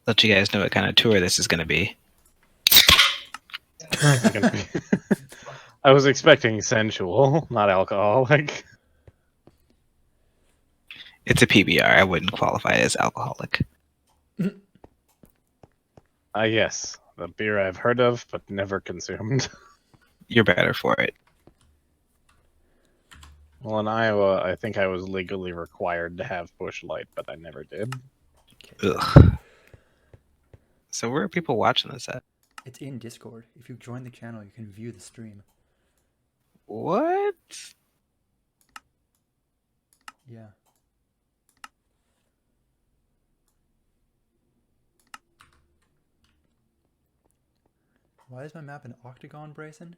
let you guys know what kind of tour this is going to be. I was expecting sensual, not alcoholic. It's a PBR. I wouldn't qualify as alcoholic. Yes, the beer I've heard of but never consumed. You're better for it. Well, in Iowa, I think I was legally required to have Busch Light, but I never did. Ugh. So where are people watching this at? It's in Discord. If you join the channel, you can view the stream. What? Yeah. Why is my map an octagon, Bryson?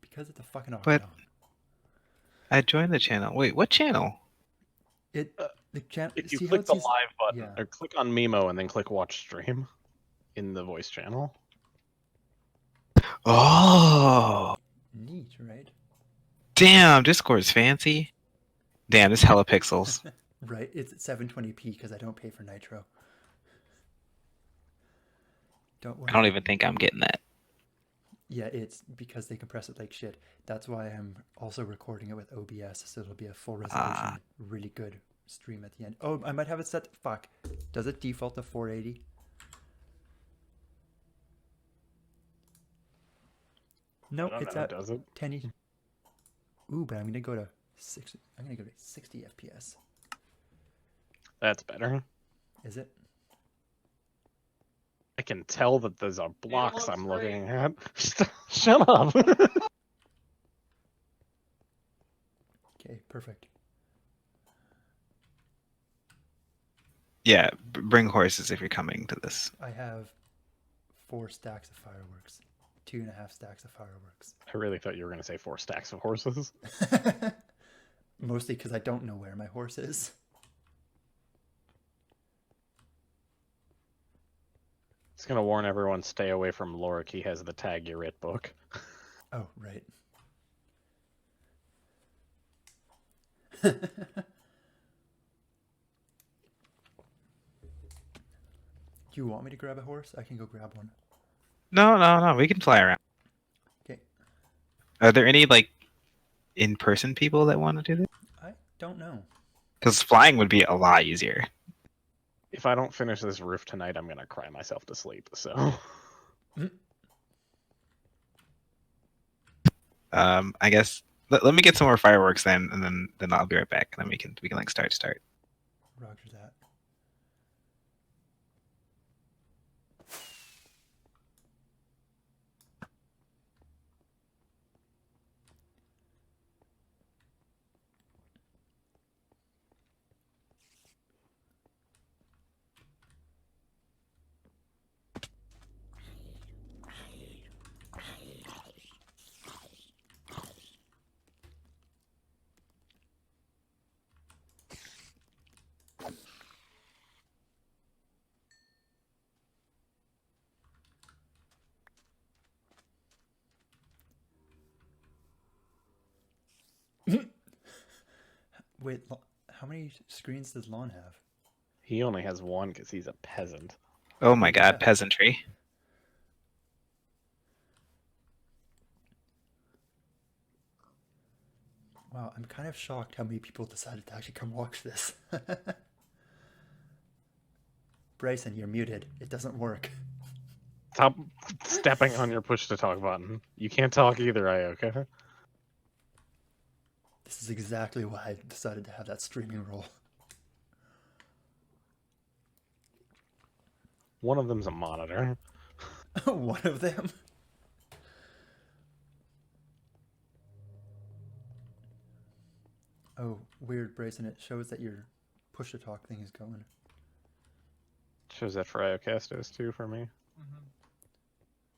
Because it's a fucking octagon. I joined the channel. Wait, what channel? The channel. If you click the live button, or click on Mimo and then click watch stream in the voice channel. Oh. Neat, right? Damn, Discord's fancy. Damn, this hella pixels. Right, it's at 720p because I don't pay for Nitro. Don't worry. I don't even think I'm getting that. Yeah, it's because they compress it like shit. That's why I'm also recording it with OBS, so it'll be a full resolution, really good stream at the end. Oh, I might have it set. Fuck. Does it default to 480? No, it's at 1080. Ooh, but I'm gonna go to 60. I'm gonna go to 60 FPS. That's better. Is it? I can tell that those are blocks I'm looking at. Shut up. Okay, perfect. Yeah, bring horses if you're coming to this. I have 4 stacks of fireworks. 2.5 stacks of fireworks. I really thought you were going to say 4 stacks of horses. Mostly because I don't know where my horse is. Just going to warn everyone, stay away from Lorik. He has the Tag Your It book. Oh, right. Do you want me to grab a horse? I can go grab one. No. We can fly around. Okay. Are there any, like, in-person people that want to do this? I don't know. Because flying would be a lot easier. If I don't finish this roof tonight, I'm going to cry myself to sleep, so... I guess... Let me get some more fireworks then, and then I'll be right back. And then we can like, start. Roger that. Wait, how many screens does Lon have? He only has one because he's a peasant. Oh my god, peasantry. Wow, I'm kind of shocked how many people decided to actually come watch this. Bryson, you're muted. It doesn't work. Stop stepping on your push to talk button. You can't talk either, okay? This is exactly why I decided to have that streaming role. One of them's a monitor. One of them? Oh, weird, Bryson. It shows that your push-to-talk thing is going. Shows that for IOcast is too for me.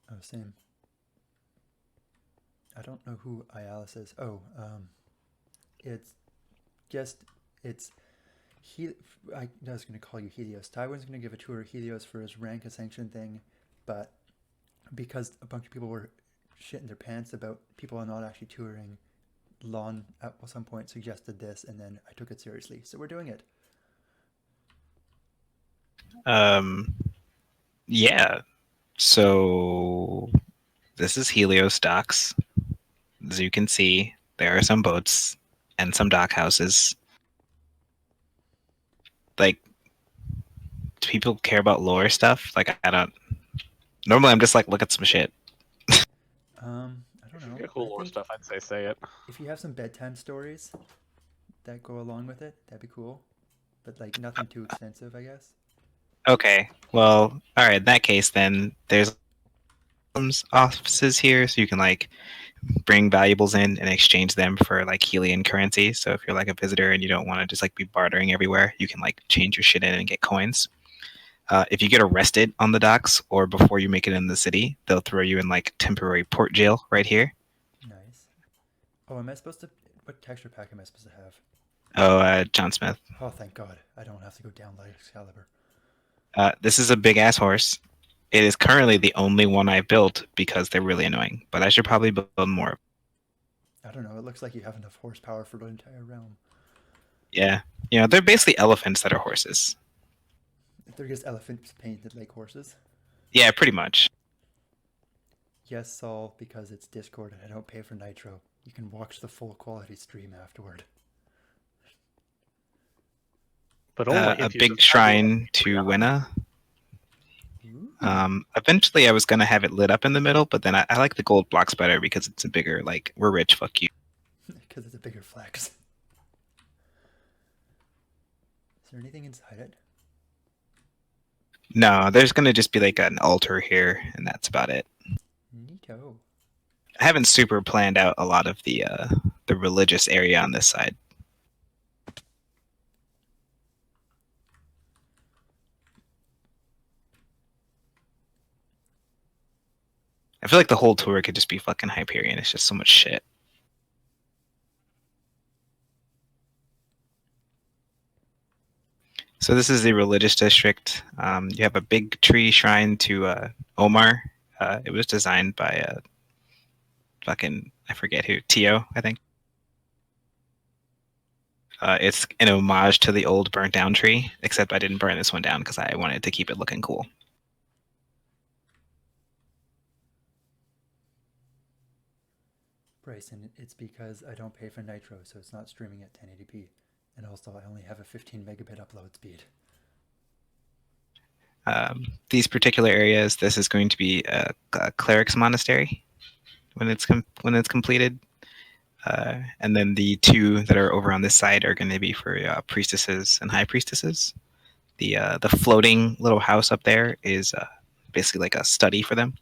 Oh, same. I don't know who Iyalis is. Oh, it's just, I was going to call you Helios. Tywen's going to give a tour of Helios for his rank ascension thing, but because a bunch of people were shitting their pants about people not actually touring, Lon at some point suggested this, and then I took it seriously. So we're doing it. Yeah. So this is Helios docks. As you can see, there are some boats and some dock houses. Like, do people care about lore stuff? Like, I don't. Normally, I'm just like, look at some shit. I don't If you've know. got cool I lore think stuff, I'd say it. if you have some bedtime stories that go along with it, that'd be cool. But like nothing too extensive, I guess. Okay. Well, all right. In that case, then there's offices here, so you can like bring valuables in and exchange them for like Helian currency. So if you're like a visitor and you don't want to just like be bartering everywhere, you can like change your shit in and get coins. If you get arrested on the docks or before you make it in the city, they'll throw you in like temporary port jail right here. Nice. Oh, am I supposed to? What texture pack am I supposed to have? Oh, John Smith. Oh, thank God. I don't have to go down like Excalibur. This is a big ass horse. It is currently the only one I built because they're really annoying, but I should probably build more. I don't know. It looks like you have enough horsepower for the entire realm. Yeah, they're basically elephants that are horses. They're just elephants painted like horses. Yeah, pretty much. Yes, Saul, because it's Discord and I don't pay for Nitro. You can watch the full quality stream afterward. But only A if you big subscribe shrine to to Patreon. Winna. Ooh. Eventually, I was gonna have it lit up in the middle, but then I like the gold blocks better because it's a bigger, like, we're rich, fuck you. Because it's a bigger flex. Is there anything inside it? No, there's gonna just be like an altar here, and that's about it. Neato. I haven't super planned out a lot of the religious area on this side. I feel like the whole tour could just be fucking Hyperion. It's just so much shit. So this is the religious district. You have a big tree shrine to Omar. It was designed by fucking, I forget who, Tio, I think. It's an homage to the old burnt down tree, except I didn't burn this one down because I wanted to keep it looking cool. Bryson, it's because I don't pay for Nitro, so it's not streaming at 1080p. And also, I only have a 15 megabit upload speed. These particular areas, this is going to be a cleric's monastery when it's completed. And then the two that are over on this side are going to be for priestesses and high priestesses. The floating little house up there is basically like a study for them.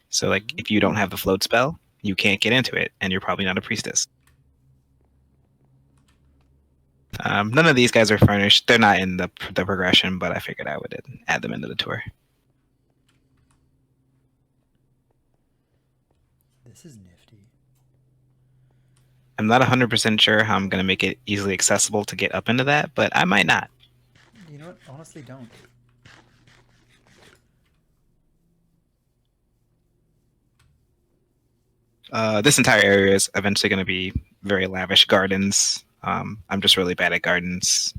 So like if you don't have the float spell, you can't get into it, and you're probably not a priestess. None of these guys are furnished. They're not in the progression, but I figured I would add them into the tour. This is nifty. I'm not 100% sure how I'm going to make it easily accessible to get up into that, but I might not. You know what? Honestly, don't. This entire area is eventually going to be very lavish gardens. I'm just really bad at gardens.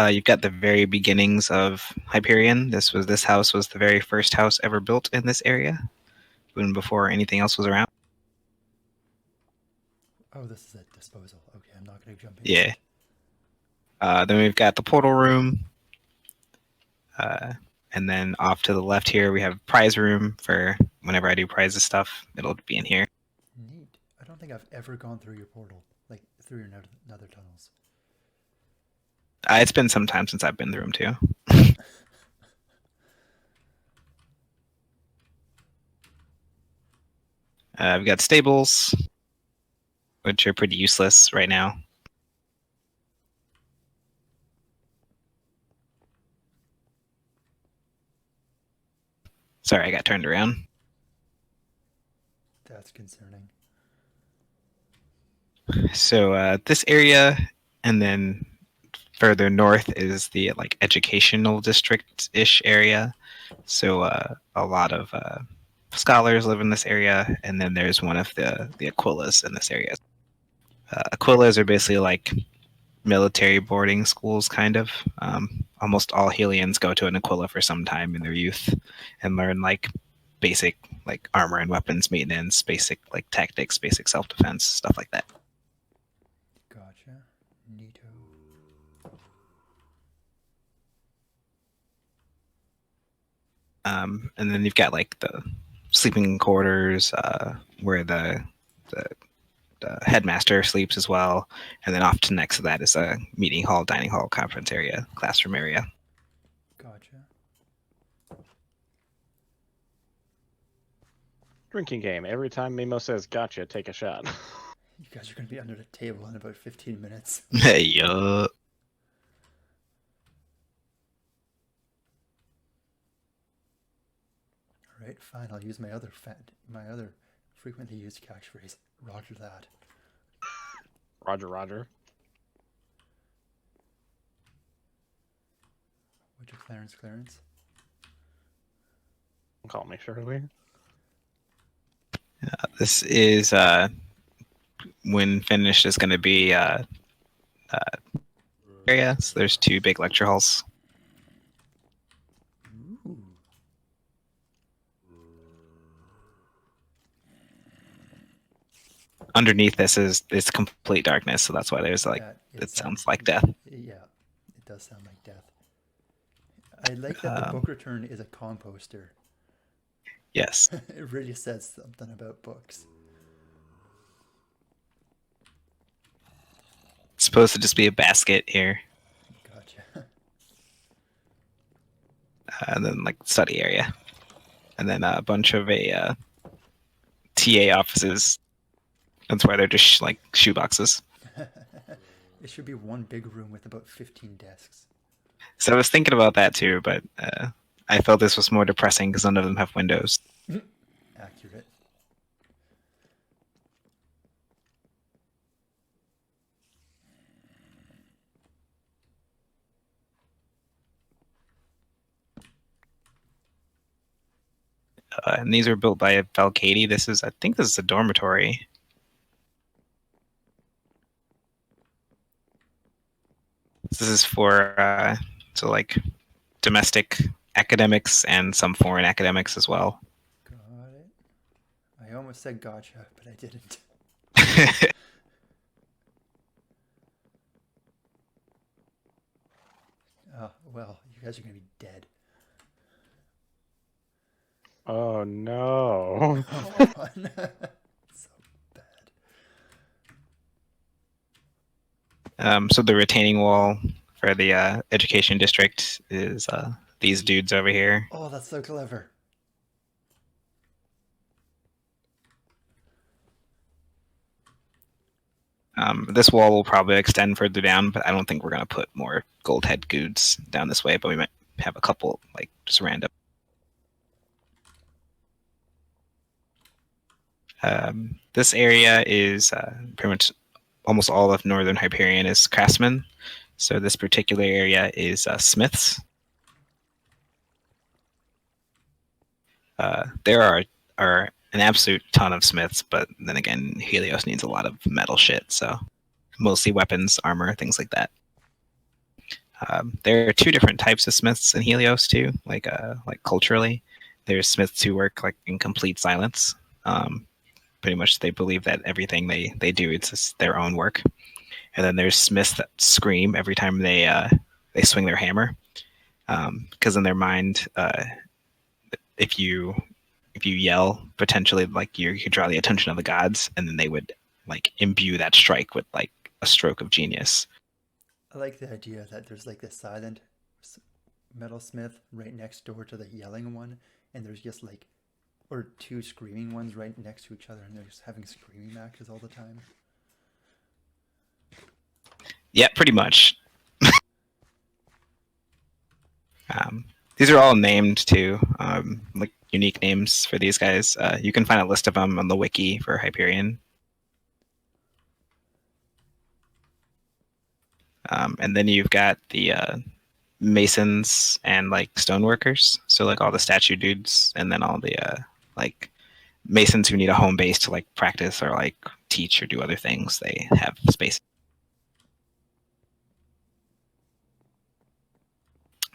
You've got the very beginnings of Hyperion. This house was the very first house ever built in this area, even before anything else was around. Oh, this is a disposal. Okay, I'm not going to jump in. Yeah. Then we've got the portal room. And then off to the left here, we have prize room for whenever I do prizes stuff. It'll be in here. Neat. I don't think I've ever gone through your portal, like through your nether tunnels. It's been some time since I've been through them too. We've got stables, which are pretty useless right now. Sorry, I got turned around. That's concerning. So this area, and then further north is the like educational district-ish area. So a lot of scholars live in this area, and then there's one of the Aquillas in this area. Aquillas are basically like military boarding schools, kind of. Almost all Helians go to an Aquila for some time in their youth and learn like basic like armor and weapons maintenance, basic like tactics, basic self defense, stuff like that. Gotcha. Neato. And then you've got like the sleeping quarters where the headmaster sleeps as well, and then off to next to that is a meeting hall, dining hall, conference area, classroom area. Gotcha. Drinking game. Every time Mimo says "gotcha," take a shot. You guys are going to be under the table in about 15 minutes. Hey, yo. All right, fine. I'll use my other frequently used catchphrase. Roger that. Roger, Roger. What's your Clarence? Call me Shirley. This is when finished is going to be area. So there's 2 big lecture halls. Ooh. Underneath this is complete darkness, so that's why there's like it sounds like death. Yeah, it does sound like death. I like that the book return is a composter. Yes. It really says something about books. It's supposed to just be a basket here. Gotcha. And then like study area. And then a bunch of TA offices. That's why they're just like shoeboxes. It should be one big room with about 15 desks. So I was thinking about that too, but I felt this was more depressing because none of them have windows. Accurate. And these were built by Valcady. I think this is a dormitory. This is for so like domestic academics and some foreign academics as well. Got it. I almost said gotcha, but I didn't. Oh, well, you guys are going to be dead. Oh no. So bad. So the retaining wall for the education district is these dudes over here. Oh, that's so clever. This wall will probably extend further down, but I don't think we're going to put more gold head goods down this way, but we might have a couple, like, just random. This area is pretty much almost all of northern Hyperion is craftsmen. So this particular area is smiths. There are an absolute ton of smiths, but then again, Helios needs a lot of metal shit, so mostly weapons, armor, things like that. There are 2 different types of smiths in Helios too, like culturally. There's smiths who work like in complete silence. Pretty much they believe that everything they do it's just their own work. And then there's smiths that scream every time they swing their hammer, because in their mind, if you yell, potentially like you could draw the attention of the gods, and then they would like imbue that strike with like a stroke of genius. I like the idea that there's like this silent metalsmith right next door to the yelling one, and there's just like, or 2 screaming ones right next to each other, and they're just having screaming matches all the time. Yeah, pretty much. These are all named too, like unique names for these guys. You can find a list of them on the wiki for Hyperion. And then you've got the masons and like stoneworkers. So like all the statue dudes, and then all the like masons who need a home base to like practice or like teach or do other things. They have space.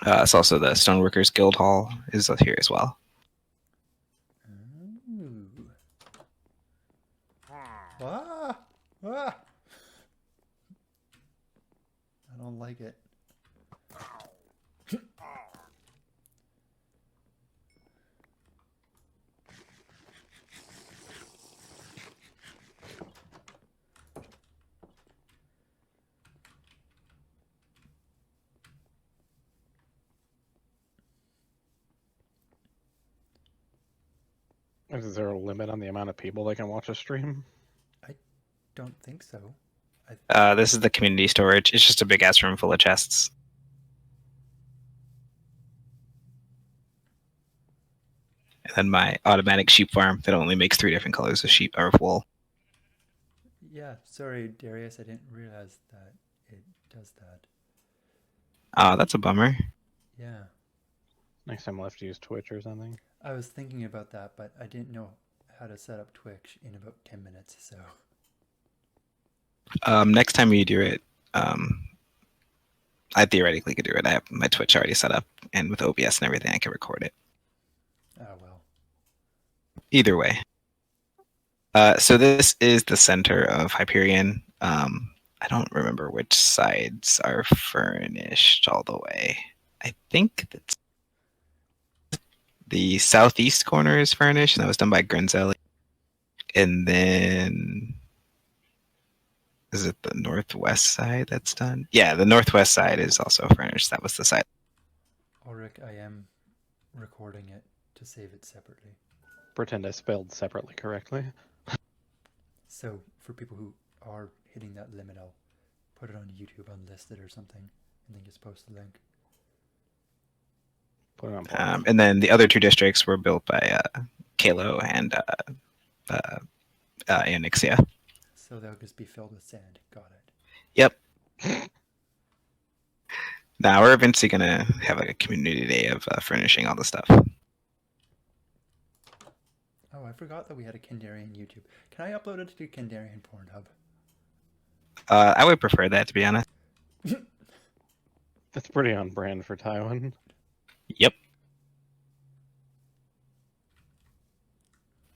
It's also the Stoneworkers Guild Hall is here as well. Ooh. Ah! Ah! I don't like it. Is there a limit on the amount of people that can watch a stream? I don't think so. This is the community storage. It's just a big ass room full of chests. And then my automatic sheep farm that only makes 3 different colors of sheep or of wool. Yeah, sorry, Darius, I didn't realize that it does that. Oh, that's a bummer. Yeah. Next time I'll have to use Twitch or something. I was thinking about that, but I didn't know how to set up Twitch in about 10 minutes, so. Next time you do it, I theoretically could do it. I have my Twitch already set up, and with OBS and everything, I can record it. Oh, well. Either way. So this is the center of Hyperion. I don't remember which sides are furnished all the way. I think that's the southeast corner is furnished, and that was done by Grinzelli. And then is it the northwest side that's done? Yeah, the northwest side is also furnished. That was the side. Ulrich, I am recording it to save it separately. Pretend I spelled separately correctly. So, for people who are hitting that limit, I'll put it on YouTube unlisted or something, and then just post the link. Put it on And then the other 2 districts were built by Kalo and Onyxia. So they'll just be filled with sand. Got it. Yep. Now we're eventually gonna have like a community day of furnishing all the stuff. Oh, I forgot that we had a Kandarian YouTube. Can I upload it to Kandarian Pornhub? I would prefer that, to be honest. That's pretty on brand for Tywen. Yep.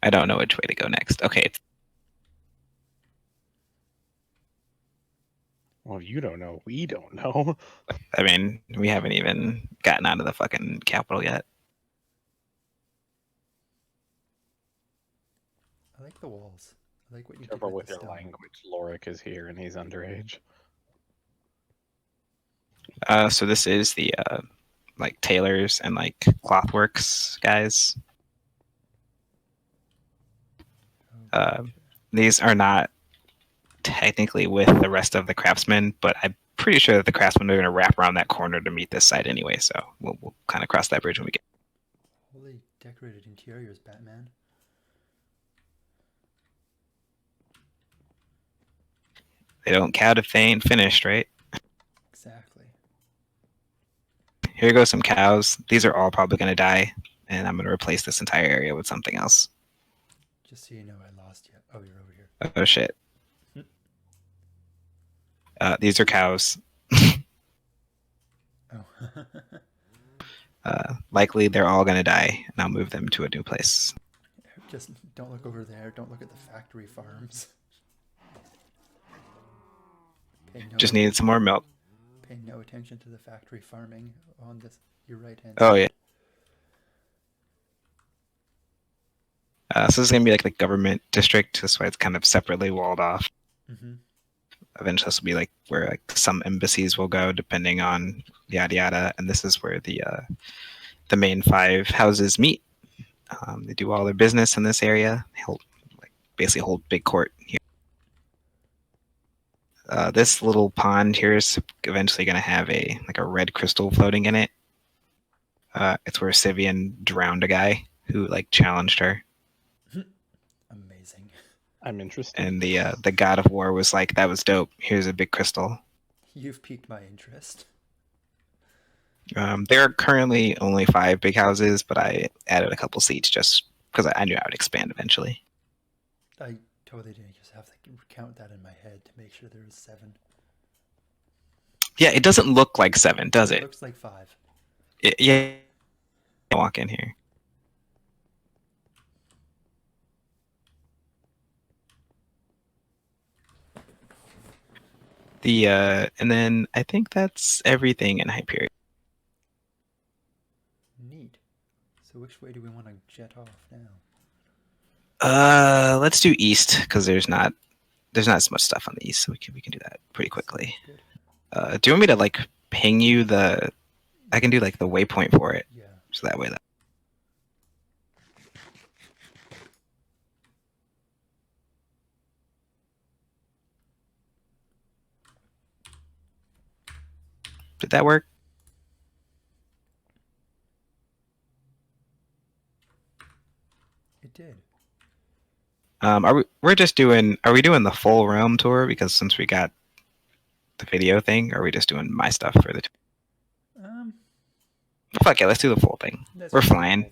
I don't know which way to go next. Okay. Well, you don't know. We don't know. I mean, we haven't even gotten out of the fucking capital yet. I like the walls. I like what you Careful did with the your stone. language. Lorik is here and he's underage. So this is the like tailors and like clothworks guys. These are not technically with the rest of the craftsmen, but I'm pretty sure that the craftsmen are going to wrap around that corner to meet this side anyway. So we'll kind of cross that bridge when we get. Holy decorated interiors, Batman. They don't count if they ain't finished, right? Exactly. Here goes some cows. These are all probably going to die, and I'm going to replace this entire area with something else. Just so you know, I lost you. Oh, you're over here. Oh shit. These are cows. Oh. Likely they're all going to die, and I'll move them to a new place. Just don't look over there. Don't look at the factory farms. Just needed some more milk. Pay no attention to the factory farming on this your right hand. Oh yeah. So this is going to be like the government district. That's why it's kind of separately walled off. Mm-hmm. Eventually this will be like where like some embassies will go depending on yada yada. And this is where the main 5 houses meet. They do all their business in this area. They basically hold big court here. This little pond here is eventually going to have a red crystal floating in it. It's where Sivian drowned a guy who like challenged her. Amazing. I'm interested. And the god of war was like, "That was dope. Here's a big crystal." You've piqued my interest. There are currently only 5 big houses, but I added a couple seats just because I knew I would expand eventually. I totally didn't just have to count that in my head to make sure there was 7. Yeah, it doesn't look like 7, does It it? looks like 5. Yeah. Walk in here. And then I think that's everything in Hyperion. Neat. So which way do we want to jet off now? Let's do east because there's not as much stuff on the east, so we can do that pretty quickly. Good. Do you want me to like ping you the? I can do like the waypoint for it. Yeah. So that way. Did that work? It did. We're just doing? Are we doing the full realm tour? Because since we got the video thing, are we just doing my stuff for the? Fuck yeah, let's do the full thing. We're flying.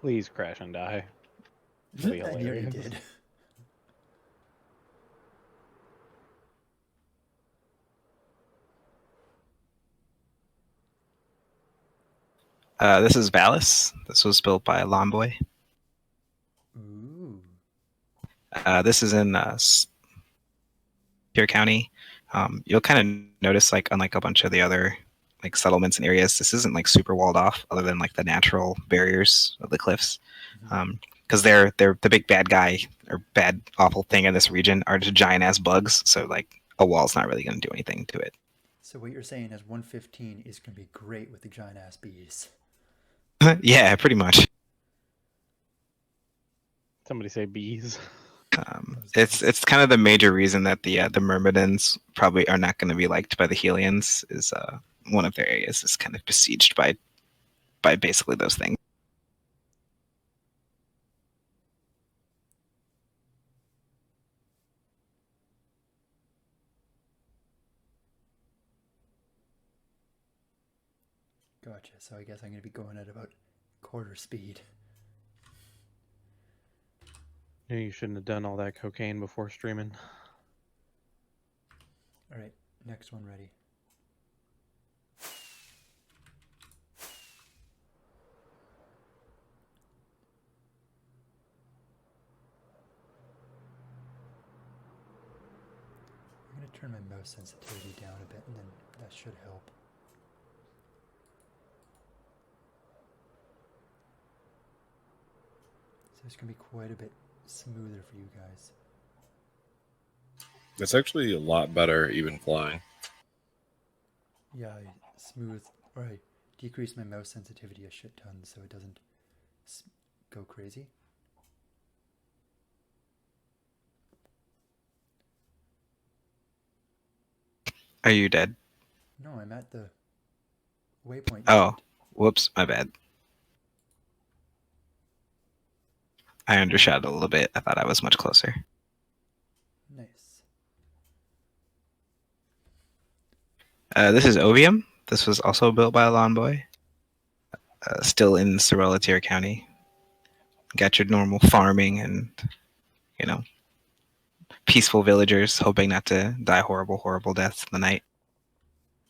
Please crash and die. That'd be I nearly hilarious. did. This is Valis. This was built by Lomboy. Ooh. This is in Tier County. You'll kind of notice, like, unlike a bunch of the other like settlements and areas, this isn't like super walled off, other than like the natural barriers of the cliffs. Because they're the big bad guy or bad awful thing in this region are just giant ass bugs. So like a wall's not really going to do anything to it. So what you're saying is 115 is going to be great with the giant ass bees. Yeah, pretty much. Somebody say bees. It's kind of the major reason that the Myrmidons probably are not going to be liked by the Helians. Is one of their areas is kind of besieged by basically those things. Gotcha. So I guess I'm going to be going at about quarter speed. Yeah, you shouldn't have done all that cocaine before streaming. All right, next one ready. I'm going to turn my mouse sensitivity down a bit, and then that should help. So it's going to be quite a bit smoother for you guys. It's actually a lot better even flying. Yeah, I decrease my mouse sensitivity a shit ton so it doesn't go crazy. Are you dead? No, I'm at the waypoint. Oh, whoops, my bad. I undershot a little bit. I thought I was much closer. Nice. This is Ovium. This was also built by Lomboy. Still in Sorella Tier County. Got your normal farming and, peaceful villagers hoping not to die horrible, horrible deaths in the night.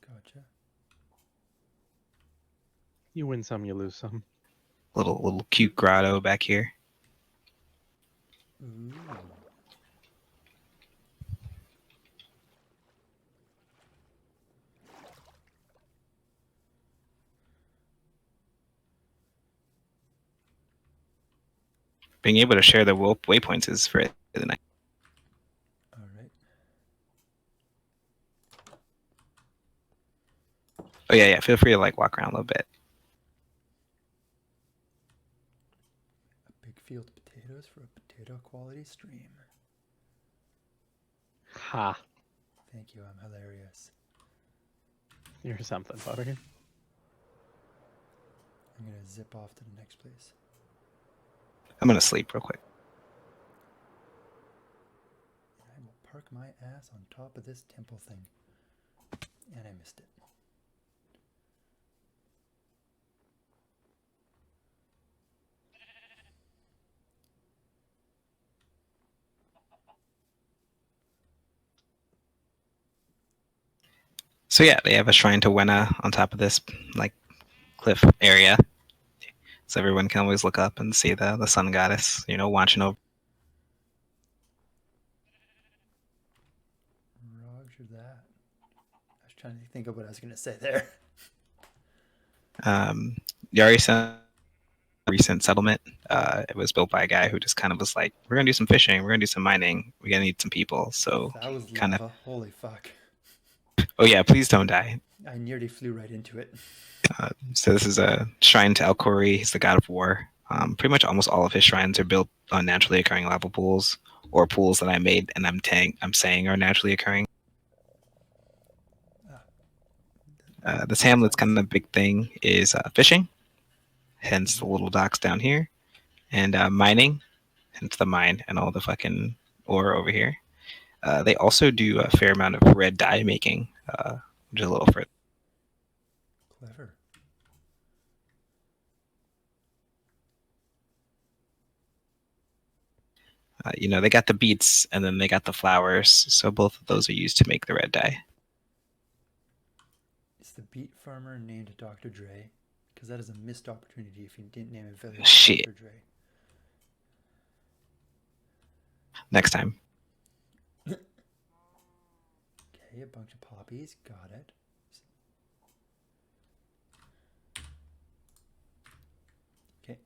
Gotcha. You win some, you lose some. Little cute grotto back here. Ooh. Being able to share the waypoints is for the night. All right. Oh yeah. Feel free to like walk around a little bit. A big field of potatoes for a potato quality stream. Ha. Thank you, I'm hilarious. You're something, buddy. I'm gonna zip off to the next place. I'm gonna sleep real quick. I will park my ass on top of this temple thing. And I missed it. So yeah, they have a shrine to Wenna on top of this like cliff area, so everyone can always look up and see the sun goddess, you know, watching over. Roger that. I was trying to think of what I was gonna say there. Yarisa, recent settlement. It was built by a guy who just kind of was like, "We're gonna do some fishing, we're gonna do some mining, we're gonna need some people." So That was kind lava. of. Holy fuck. Oh yeah, please don't die. I nearly flew right into it. So this is a shrine to Elkori. He's the god of war. Pretty much almost all of his shrines are built on naturally occurring lava pools or pools that I made and I'm saying are naturally occurring. This hamlet's kind of big thing is fishing, hence the little docks down here, and mining, hence the mine and all the fucking ore over here. They also do a fair amount of red dye making, which is a little further. Clever. You know, they got the beets and then they got the flowers, so both of those are used to make the red dye. Is the beet farmer named Dr. Dre? Because that is a missed opportunity if you didn't name a village Shit. Dr. Dre. Next time. Okay, a bunch of poppies. Got it. Okay.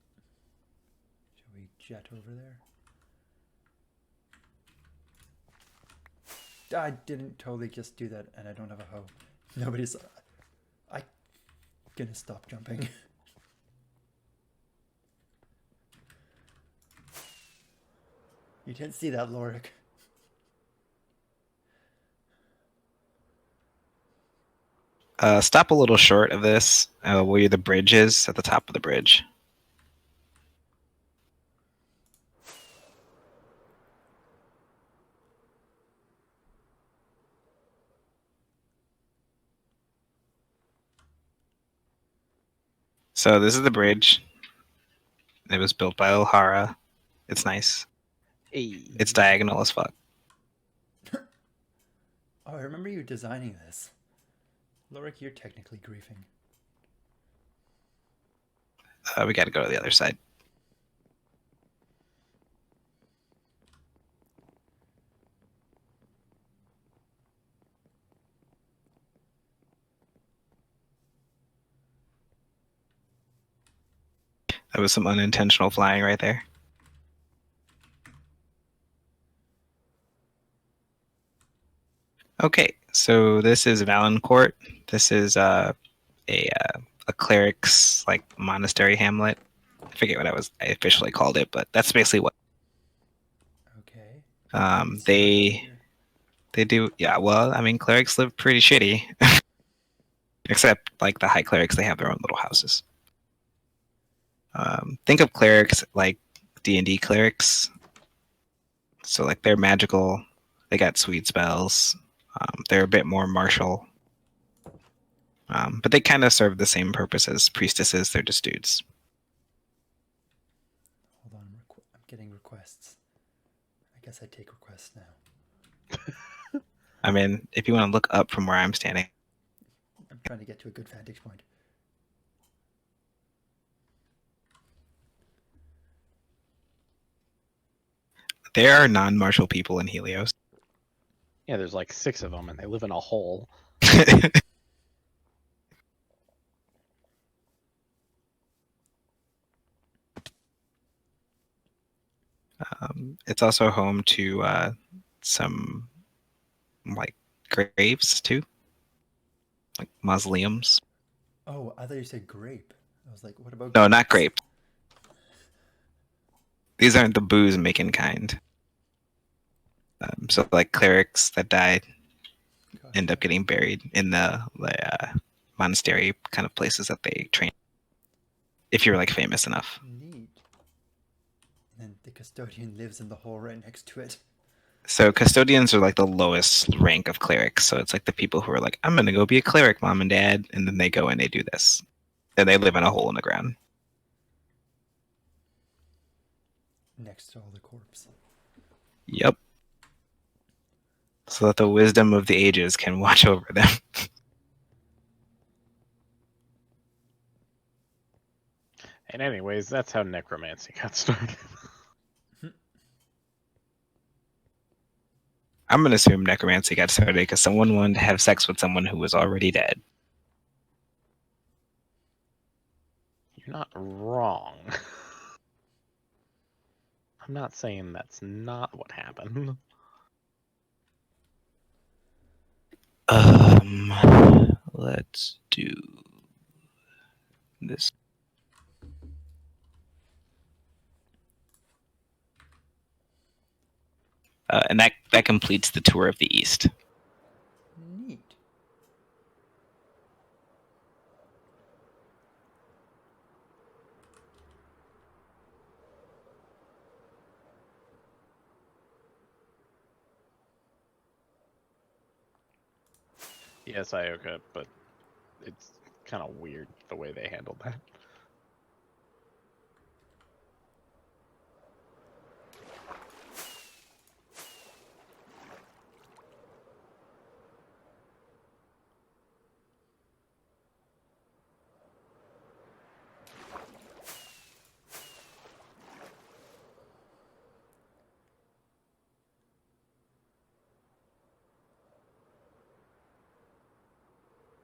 Shall we jet over there? I didn't totally just do that, and I don't have a hoe. Nobody's... I'm gonna stop jumping. You didn't see that, Lorik. Stop a little short of this, where the bridge is, at the top of the bridge. So this is the bridge. It was built by O'Hara. It's nice. Hey. It's diagonal as fuck. Oh, I remember you designing this. Lorik, you're technically griefing. We got to go to the other side. That was some unintentional flying right there. Okay, so this is Valancourt. This is a cleric's like monastery hamlet. I forget what I officially called it, but that's basically what. Okay. They do, yeah. Well, I mean, clerics live pretty shitty, except like the high clerics, they have their own little houses. Think of clerics like D&D clerics. So like they're magical. They got sweet spells. They're a bit more martial. But they kind of serve the same purpose as priestesses. They're just dudes. Hold on, I'm getting requests. I guess I take requests now. I mean, if you want to look up from where I'm standing. I'm trying to get to a good vantage point. There are non-martial people in Helios. Yeah, there's like 6 of them, and they live in a hole. It's also home to some like graves too, like mausoleums. Oh, I thought you said grape. I was like, what about... No, not grapes. These aren't the booze making kind. So like clerics that died end up getting buried in the monastery kind of places that they train. if you're like famous enough. Neat. And the custodian lives in the hole right next to it. So custodians are like the lowest rank of clerics. So it's like the people who are like, I'm gonna go be a cleric, mom and dad, and then they go and they do this. And they live in a hole in the ground. Next to all the corpse. Yep. So that the wisdom of the ages can watch over them. And anyways, that's how necromancy got started. I'm gonna assume necromancy got started because someone wanted to have sex with someone who was already dead. You're not wrong. I'm not saying that's not what happened. Let's do this. And that completes the tour of the East. Neat. Yes, Ioka, but it's kind of weird the way they handled that.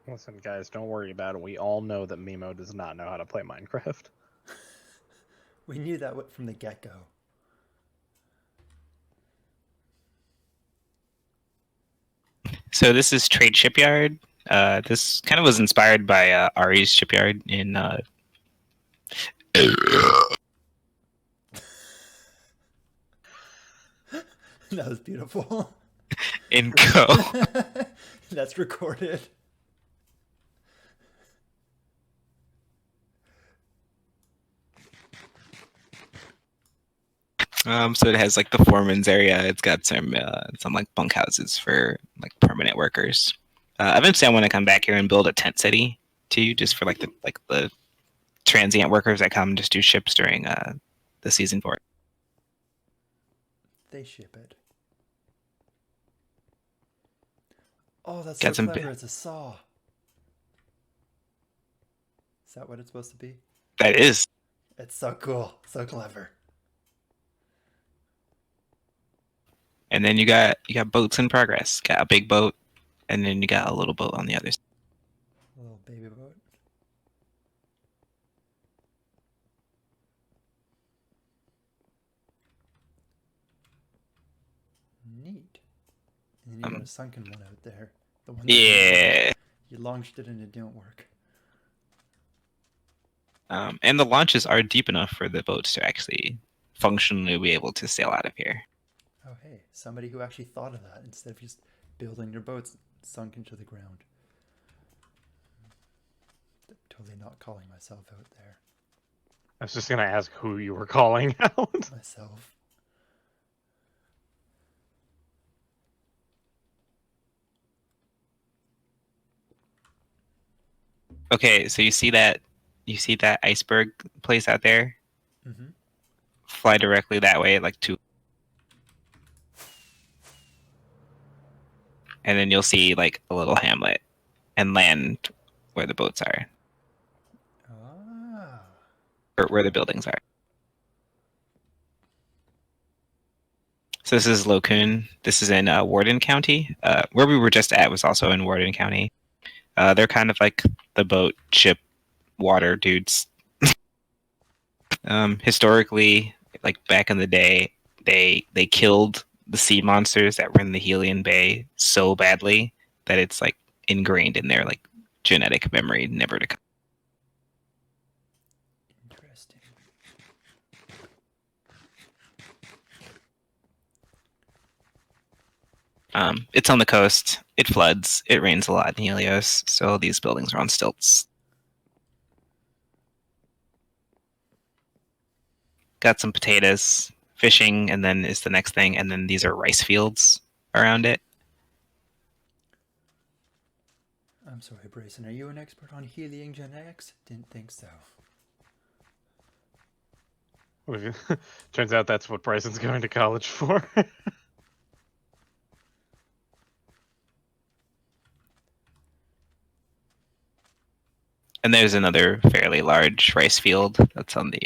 Listen, guys, don't worry about it. We all know that Mimo does not know how to play Minecraft. We knew that from the get-go. So this is Trade Shipyard. This kind of was inspired by Ari's shipyard in. That was beautiful. In Go. That's recorded. So it has like the foreman's area. It's got some like bunkhouses for like permanent workers. Eventually, I want to come back here and build a tent city too, just for like the transient workers that come just do ships during the season 4. They ship it. Oh, that's Got so some clever. It's a saw. Is that what it's supposed to be? That is. It's so cool. So clever. And then you got boats in progress. Got a big boat, and then you got a little boat on the other side. A little baby boat. Neat. And then you got a sunken one out there. The one that Yeah. you launched it and it didn't work. And the launches are deep enough for the boats to actually functionally be able to sail out of here. Oh, hey, somebody who actually thought of that instead of just building your boats sunk into the ground. Totally not calling myself out there. I was just going to ask who you were calling out. Myself. Okay, so you see that iceberg place out there? Mm-hmm. Fly directly that way, like 2. And then you'll see like a little hamlet and land where the boats are. Ah. Or where the buildings are. So this is Locoon. This is in Warden County. Where we were just at was also in Warden County. They're kind of like the boat, ship, water dudes. Historically, like back in the day, they killed the sea monsters that were in the Helion Bay so badly that it's like ingrained in their like genetic memory never to come. Interesting. It's on the coast. It floods. It rains a lot in Helios, so these buildings are on stilts. got some potatoes. Fishing, and then is the next thing, and then these are rice fields around it. I'm sorry, Brayson. Are you an expert on healing genetics? Didn't think so. Turns out that's what Bryson's going to college for. And there's another fairly large rice field that's on the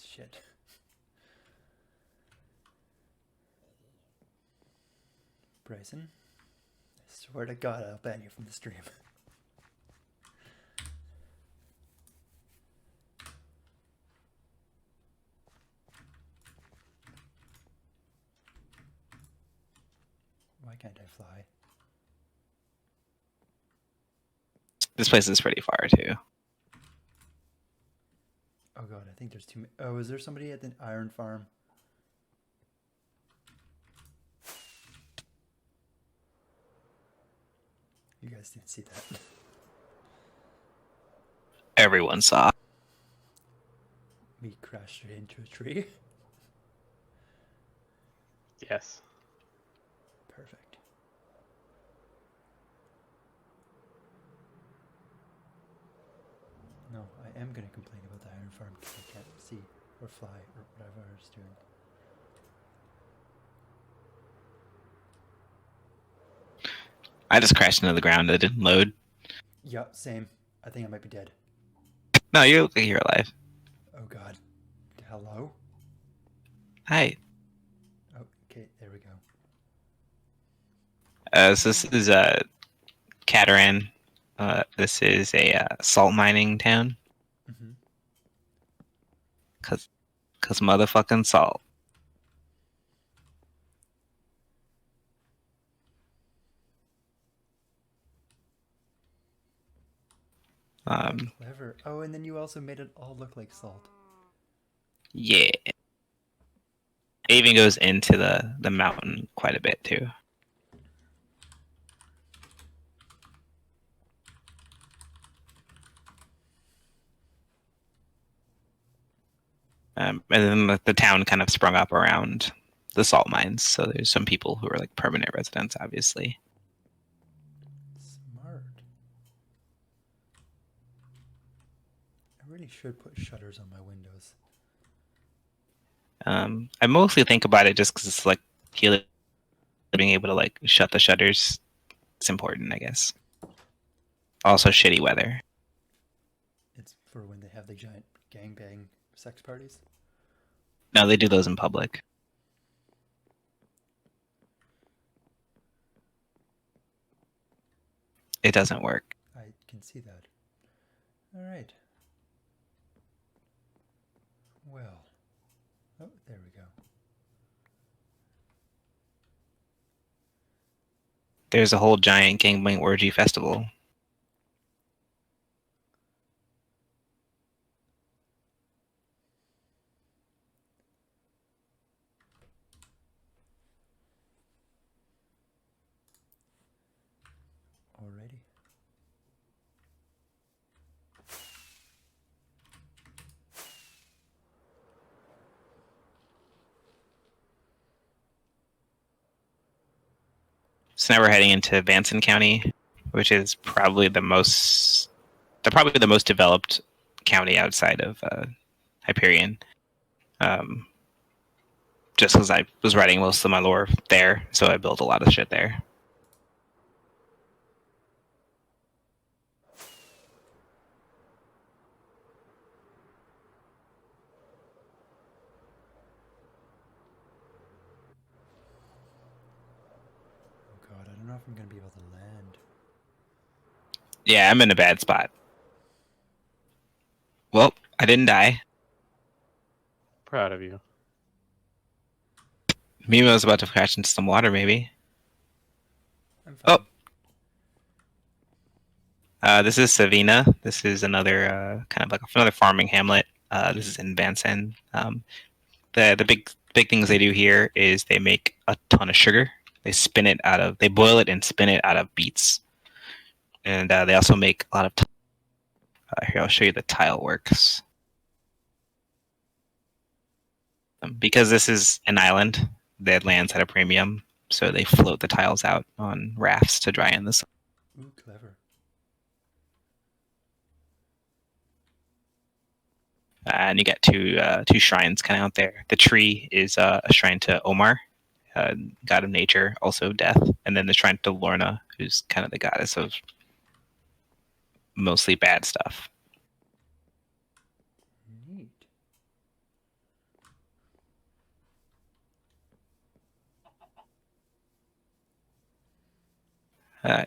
Shit. Bryson, I swear to God I'll ban you from the stream. Why can't I fly? This place is pretty far too. Oh God, I think there's too many. Oh, is there somebody at the iron farm? You guys didn't see that. Everyone saw. Me crash straight into a tree. Yes. Perfect. No, I am going to complain about the iron farm because I can't see or fly or whatever I was doing. I just crashed into the ground. It didn't load. Yeah, same. I think I might be dead. No, you're alive. Oh God. Hello? Hi. Oh, okay, there we go. So this is Cataran. This is a salt mining town. Mm-hmm. Cause motherfucking salt. Clever. Oh, and then you also made it all look like salt. Yeah. It even goes into the mountain quite a bit too. And then the town kind of sprung up around the salt mines. So there's some people who are like permanent residents, obviously. Smart. I really should put shutters on my windows. I mostly think about it just because it's like being able to like shut the shutters. It's important, I guess. Also, shitty weather. It's for when they have the giant gangbang sex parties. No, they do those in public. It doesn't work. I can see that. All right. Well. Oh, there we go. There's a whole giant gangbang orgy festival. Alrighty. So now we're heading into Vanson County, which is probably the most developed county outside of Hyperion. Just because I was writing most of my lore there, so I built a lot of shit there. Oh God, I don't know if I'm gonna be able to land. Yeah, I'm in a bad spot. Well, I didn't die. Proud of you. Mimo's about to crash into some water, maybe. I'm fine. This is Savina. This is another kind of like another farming hamlet. This is in Vansen. The big things they do here is they make a ton of sugar. They boil it and spin it out of beets, and they also make a lot of. Here, I'll show you the tile works. Because this is an island, the land's at a premium, so they float the tiles out on rafts to dry in the sun. Ooh, clever. And you got two shrines kind of out there. The tree is a shrine to Omar, god of nature, also death, and then the shrine to Lorna, who's kind of the goddess of mostly bad stuff. Neat.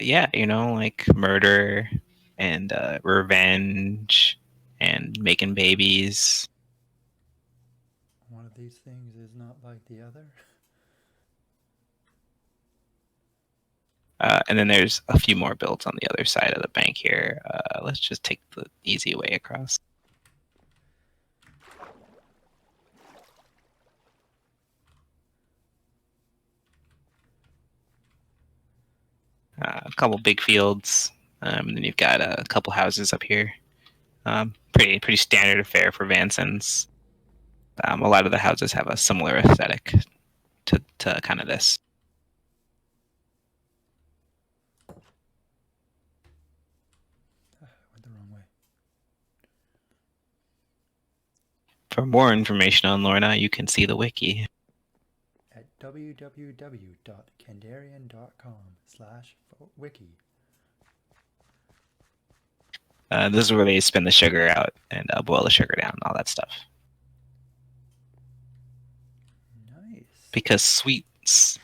Yeah, like murder and revenge and making babies. One of these things is not like the other. And then there's a few more builds on the other side of the bank here. Let's just take the easy way across. A couple big fields, and then you've got a couple houses up here. Pretty standard affair for Vansons. A lot of the houses have a similar aesthetic to kind of this. I went the wrong way. For more information on Lorna, you can see the wiki At www.kandarian.com/wiki. This is where they spin the sugar out and boil the sugar down and all that stuff. Nice. Because sweets.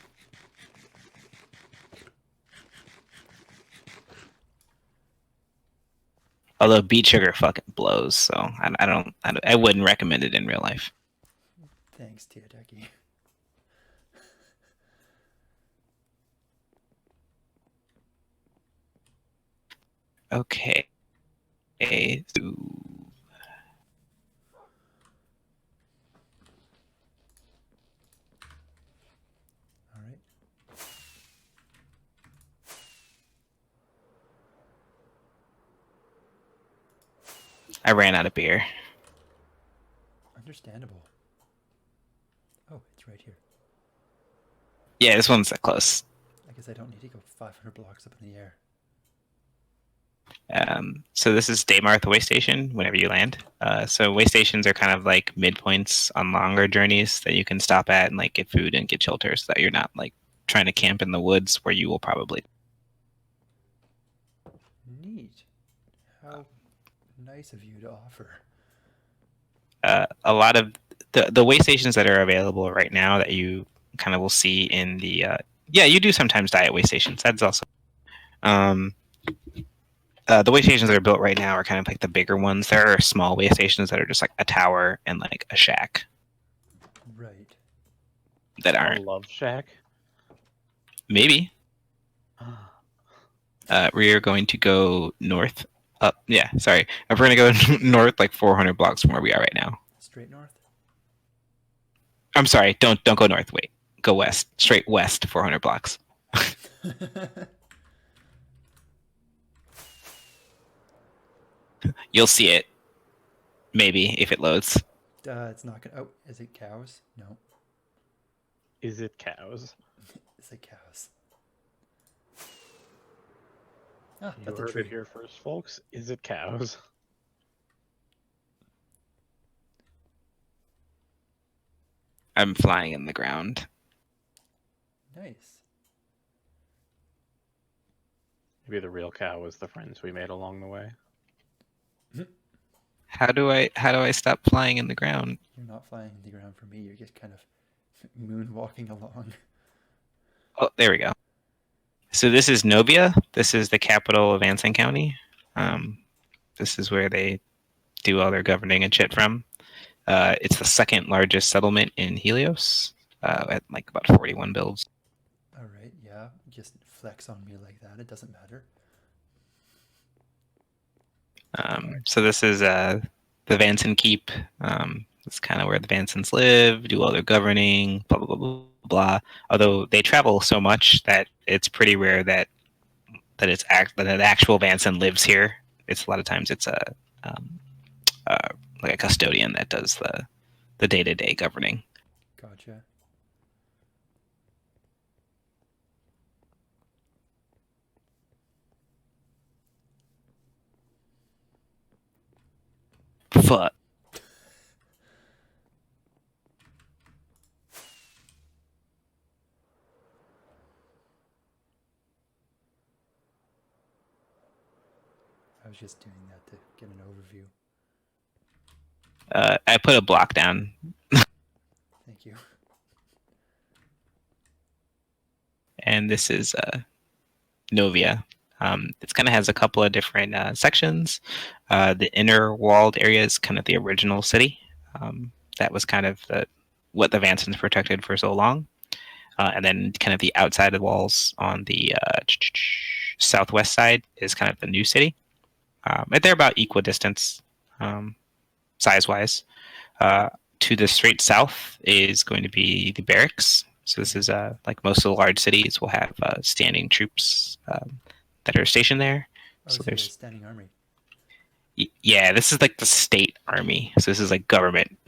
Although beet sugar fucking blows, so I wouldn't recommend it in real life. Thanks, Teodeki. Okay. So All right. I ran out of beer. Understandable. Oh, it's right here. Yeah, this one's close. I guess I don't need to go 500 blocks up in the air. So this is Daymarth Way Station whenever you land. So way stations are kind of like midpoints on longer journeys that you can stop at and like get food and get shelter so that you're not like trying to camp in the woods where you will probably. Neat. How nice of you to offer. A lot of the way stations that are available right now that you kind of will see in the you do sometimes die at way stations. That's also the way stations that are built right now are kind of like the bigger ones. There are small way stations that are just like a tower and like a shack. Right. That aren't. Love Shack. Maybe. We are going to go north. Sorry. We're going to go north like 400 blocks from where we are right now. Straight north? I'm sorry. Don't go north. Wait. Go west. Straight west 400 blocks. You'll see it. Maybe if it loads. It's not gonna. Oh, is it cows? No. Is it cows? Is it cows? Ah, You that's a heard tree. it here first, folks. Is it cows? I'm flying in the ground. Nice. Maybe the real cow was the friends we made along the way. How do I stop flying in the ground? You're not flying in the ground for me. You're just kind of moonwalking along. Oh, there we go. So this is Novia. This is the capital of Anson County. This is where they do all their governing and shit from. It's the second largest settlement in Helios, at like about 41 builds. All right, yeah. Just flex on me like that. It doesn't matter. So this is the Vanson Keep. It's kind of where the Vansons live, do all their governing, blah blah blah blah blah. Although they travel so much that it's pretty rare that that an actual Vanson lives here. It's a lot of times it's um, like a custodian that does the day-to-day governing. Gotcha. Fuck. I was just doing that to get an overview. I put a block down. Thank you. And this is Novia. It kind of has a couple of different sections. The inner walled area is kind of the original city. That was kind of what the Vansons protected for so long. And then kind of the outside of the walls on the southwest side is kind of the new city. They're about equidistance size-wise. To the straight south is going to be the barracks. So this is like most of the large cities will have standing troops that are stationed there. Oh, So there's there's a standing army. yeah, this is like the state army. So this is like government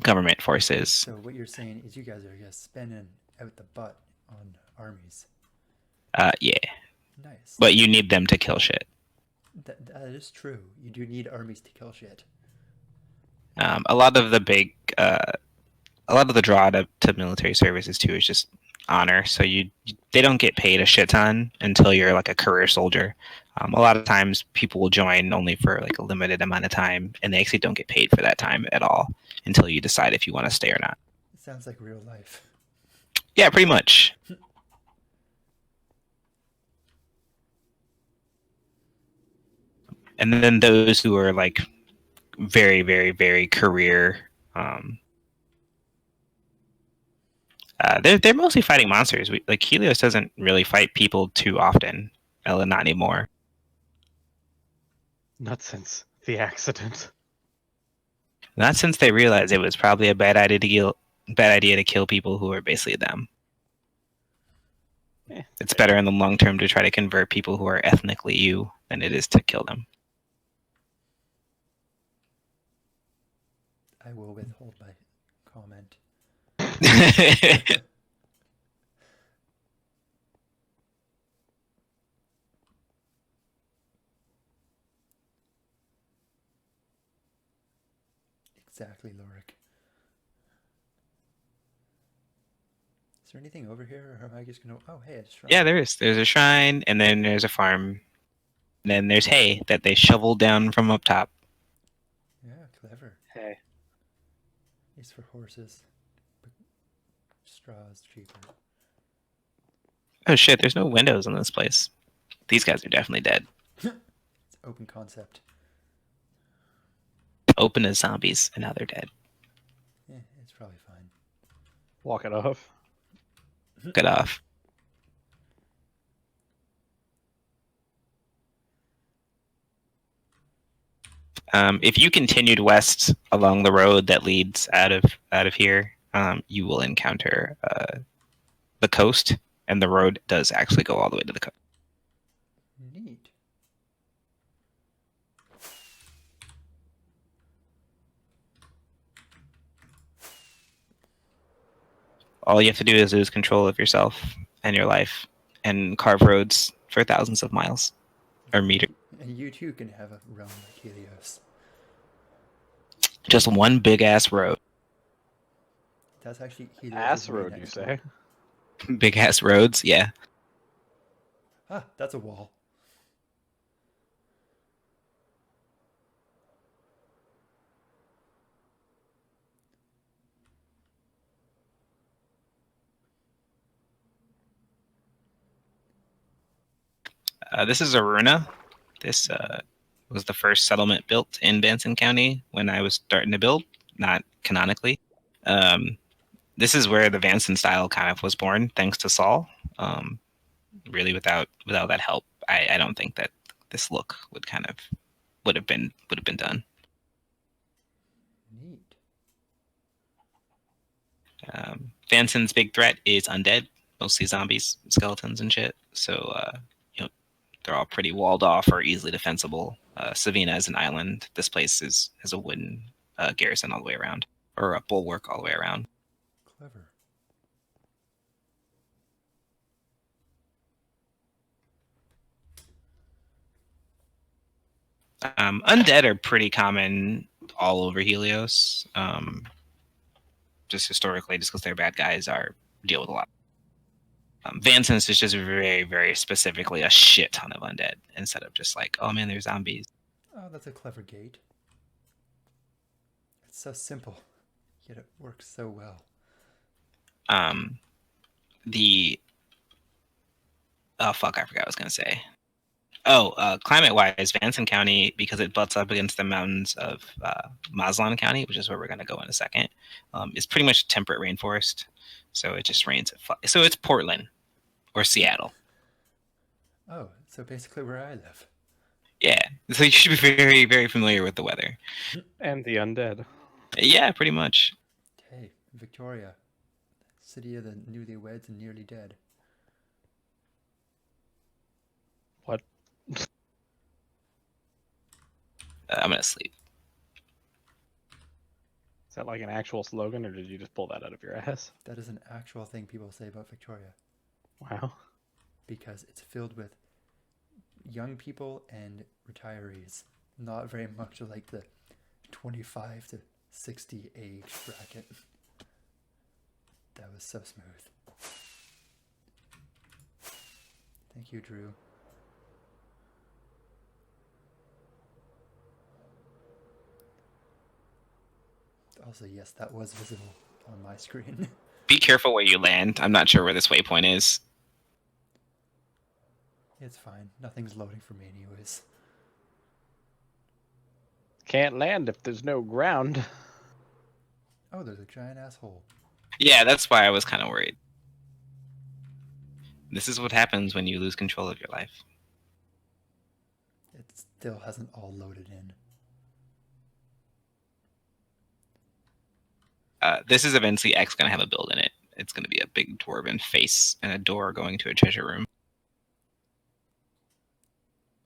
forces. So what you're saying is you guys are just spending out the butt on armies. Yeah, Nice. but you need them to kill shit. That is true. You do need armies to kill shit. A lot of the draw to military services too is just honor. So they don't get paid a shit ton until you're like a career soldier. A lot of times people will join only for like a limited amount of time, and they actually don't get paid for that time at all until you decide if you want to stay or not. It sounds like real life. Yeah, pretty much. And then those who are like very, very, very career, they're mostly fighting monsters. Like Helios doesn't really fight people too often. Not anymore. Not since the accident. Not since they realized it was probably a bad idea to kill people who are basically them. It's better in the long term to try to convert people who are ethnically you than it is to kill them. I will withhold my comment. Exactly, Lorik. Is there anything over here, or am I just gonna? Oh, hey, it's shrine. Yeah, there is. There's a shrine, and then there's a farm. And then there's hay that they shoveled down from up top. Yeah, clever. Hey. It's for horses. But straw is cheaper. Oh shit, there's no windows in this place. These guys are definitely dead. It's open concept. Open as zombies, and now they're dead. Yeah, it's probably fine. Walk it off. Get off. If you continued west along the road that leads out of here, you will encounter the coast, and the road does actually go all the way to the coast. Neat. All you have to do is lose control of yourself and your life, and carve roads for thousands of miles or meters. And you too can have a realm like Helios. Just one big ass road. That's actually Helios. Ass road, you say? Big ass roads, yeah. Ah, that's a wall. This is Aruna. This was the first settlement built in Benson County when I was starting to build, not canonically. This is where the Vanson style kind of was born, thanks to Saul. Really, without that help, I don't think that this look would have been done. Neat. Vanson's big threat is undead, mostly zombies, skeletons, and shit. So, they're all pretty walled off or easily defensible. Savina is an island. This place has a wooden garrison all the way around, or a bulwark all the way around. Clever. Undead are pretty common all over Helios. Just historically, just because they're bad guys, deal with a lot. Vanson's is just very, very specifically a shit ton of undead instead of just like, oh man, there's zombies. Oh, that's a clever gate. It's so simple, yet it works so well. Oh fuck, I forgot what I was gonna say. Climate-wise, Vanson County, because it butts up against the mountains of Mazlan County, which is where we're going to go in a second, is pretty much temperate rainforest. So it just rains. So it's Portland or Seattle. Oh, so basically where I live. Yeah. So you should be very, very familiar with the weather. And the undead. Yeah, pretty much. Hey, Victoria, city of the newlyweds and nearly dead. What? I'm going to sleep. Is that like an actual slogan, or did you just pull that out of your ass? That is an actual thing people say about Victoria. Wow. Because it's filled with young people and retirees. Not very much like the 25 to 60 age bracket. That was so smooth. Thank you, Drew. Also, yes, that was visible on my screen. Be careful where you land. I'm not sure where this waypoint is. It's fine. Nothing's loading for me anyways. Can't land if there's no ground. Oh, there's a giant asshole. Yeah, that's why I was kind of worried. This is what happens when you lose control of your life. It still hasn't all loaded in. This is eventually X going to have a build in it. It's going to be a big dwarven face and a door going to a treasure room.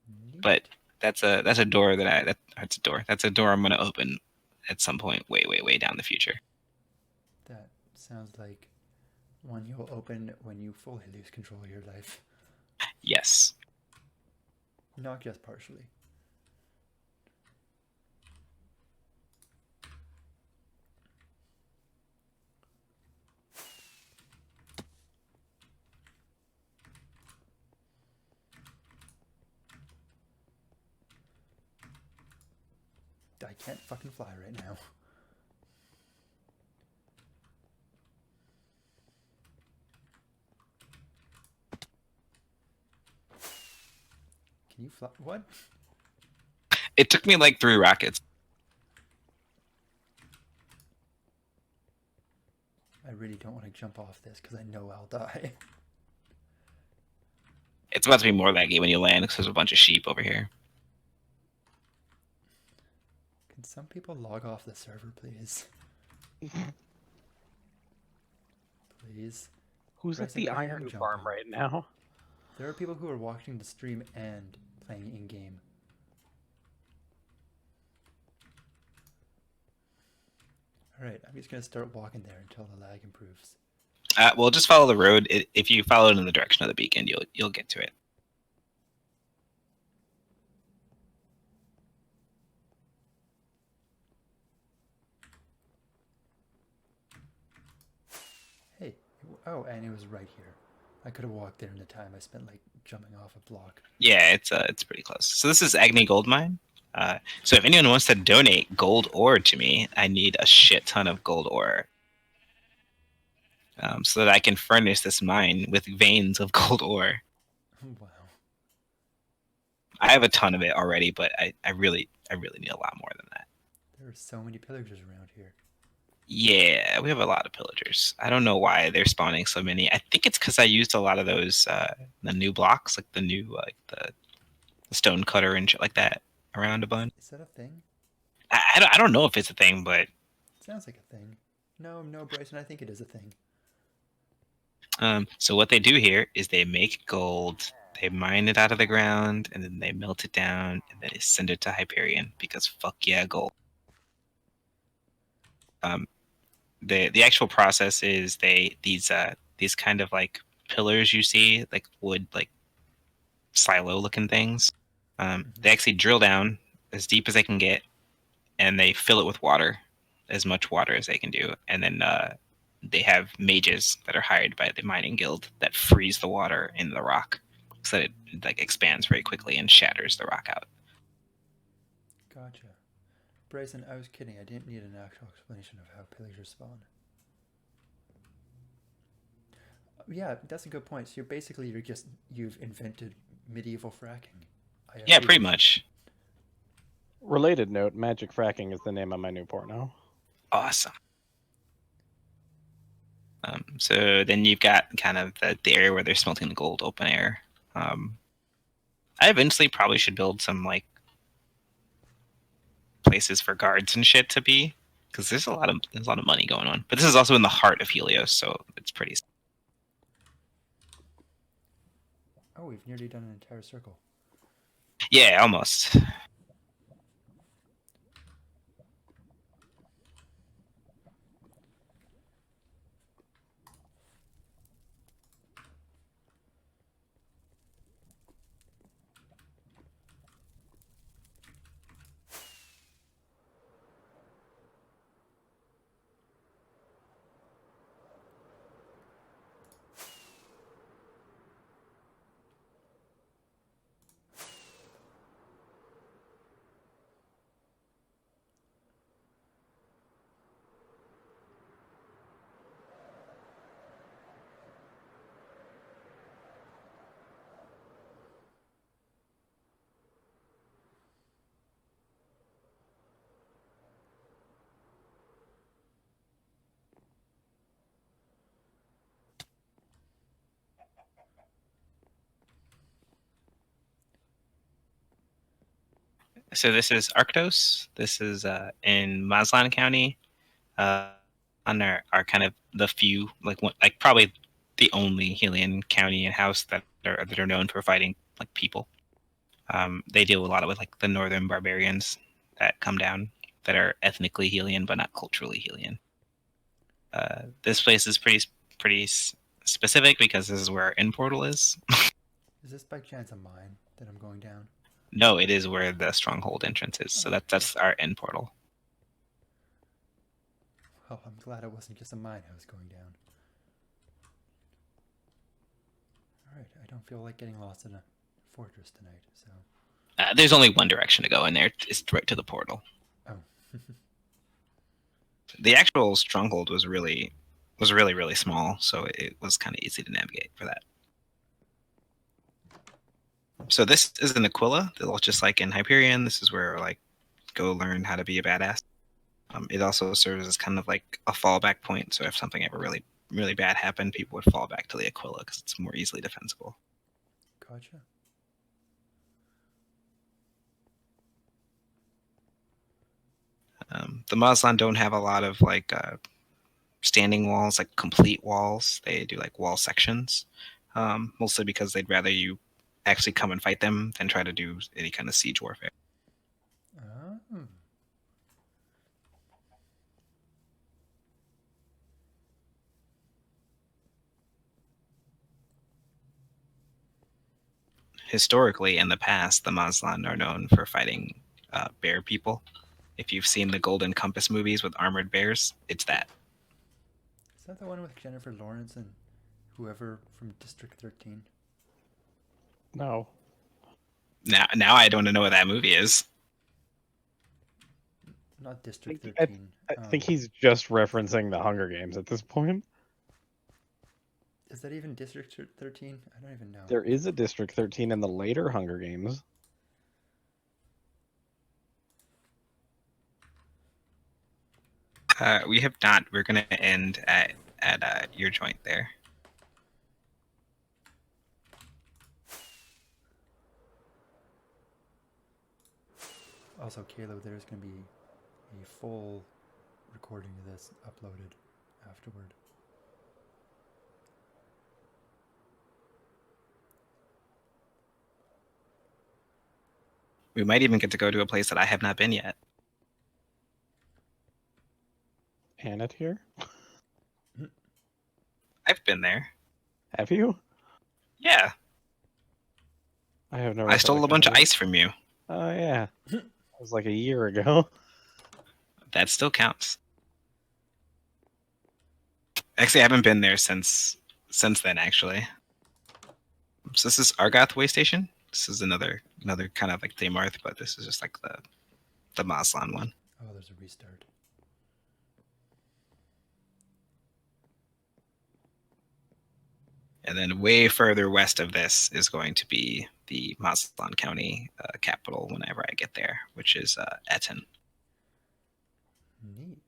Neat. But that's a door that's a door I'm going to open at some point way down the future. That sounds like one you'll open when you fully lose control of your life. Yes. Not just partially. I can't fucking fly right now. Can you fly? What? It took me like 3 rockets. I really don't want to jump off this because I know I'll die. It's about to be more laggy when you land because there's a bunch of sheep over here. Can some people log off the server, please? Please. Who's at the iron farm right now? There are people who are watching the stream and playing in-game. Alright, I'm just going to start walking there until the lag improves. Well, just follow the road. If you follow it in the direction of the beacon, you'll get to it. Hey, oh, and it was right here. I could have walked there in the time I spent like jumping off a block. Yeah, it's pretty close. So this is Agni Gold Mine. So if anyone wants to donate gold ore to me, I need a shit ton of gold ore. So that I can furnish this mine with veins of gold ore. Wow. I have a ton of it already, but I really need a lot more than that. There are so many pillagers around here. Yeah, we have a lot of pillagers. I don't know why they're spawning so many. I think it's because I used a lot of those the new blocks, like the new the stone cutter and shit like that around a bunch. Is that a thing? I don't know if it's a thing, but Sounds like a thing. No, Bryson, I think it is a thing. So what they do here is they make gold, they mine it out of the ground, and then they melt it down, and then they send it to Hyperion because fuck yeah, gold. The actual process is these kind of like pillars you see, like wood, like silo looking things. They actually drill down as deep as they can get, and they fill it with water, as much water as they can do, and then they have mages that are hired by the mining guild that freeze the water in the rock so that it like expands very quickly and shatters the rock out. Gotcha. Bryson, I was kidding. I didn't need an actual explanation of how pillagers spawn. Yeah, that's a good point. So you've invented medieval fracking. Yeah, pretty much. Related note: Magic Fracking is the name of my new porno. Awesome. So then you've got kind of the area where they're smelting the gold, open air. I eventually probably should build some like places for guards and shit to be, because there's a lot of money going on. But this is also in the heart of Helios, so it's pretty. Oh, we've nearly done an entire circle. Yeah, almost. So this is Arctos. This is in Mazlan County. On are kind of the few, like probably the only Helian county and house that are known for fighting like people. They deal a lot with like the northern barbarians that come down that are ethnically Helian but not culturally Helian. This place is pretty specific because this is where our end portal is. Is this by chance a mine that I'm going down? No, it is where the stronghold entrance is. So that's our end portal. Oh, I'm glad it wasn't just a mine I was going down. Alright, I don't feel like getting lost in a fortress tonight, so... There's only one direction to go in there. It's right to the portal. Oh. The actual stronghold was really small, so it was kind of easy to navigate for that. So this is an Aquila. Just like in Hyperion, this is where like go learn how to be a badass. It also serves as kind of like a fallback point. So if something ever really bad happened, people would fall back to the Aquila because it's more easily defensible. Gotcha. The Mazlan don't have a lot of like standing walls, like complete walls. They do like wall sections, mostly because they'd rather you actually come and fight them than try to do any kind of siege warfare. Oh. Historically, in the past, the Mazlan are known for fighting bear people. If you've seen the Golden Compass movies with armored bears, it's that. Is that the one with Jennifer Lawrence and whoever from District 13? No. Now I don't know what that movie is. Not District 13. I think he's just referencing the Hunger Games at this point. Is that even District 13? I don't even know. There is a District 13 in the later Hunger Games. We have not. We're going to end at your joint there. Also, Caleb, there's going to be a full recording of this uploaded afterward. We might even get to go to a place that I have not been yet. Planet here? I've been there. Have you? Yeah. I have no I stole a bunch of recollection ice from you. Oh, yeah. It was like a year ago. That still counts. Actually, I haven't been there since then, actually. So this is Argoth Way Station. This is another kind of like Damarth, but this is just like the Maslan one. Oh, there's a restart. And then way further west of this is going to be the Maslan County capital whenever I get there, which is Etten. Neat.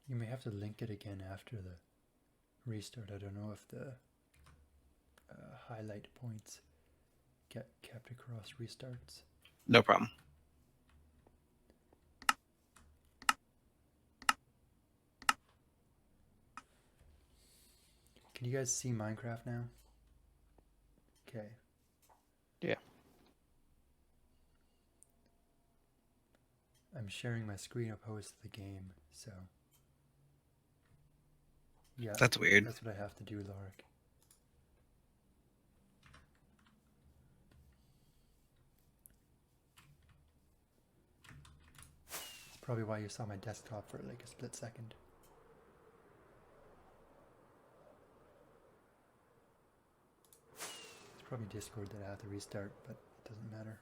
You may have to link it again after the restart. I don't know if the highlight points get kept across restarts. No problem. Can you guys see Minecraft now? Okay. Yeah. I'm sharing my screen opposed to the game, so yeah. That's weird. That's what I have to do, Lorik. It's probably why you saw my desktop for like a split second. It's probably Discord that I have to restart, but it doesn't matter.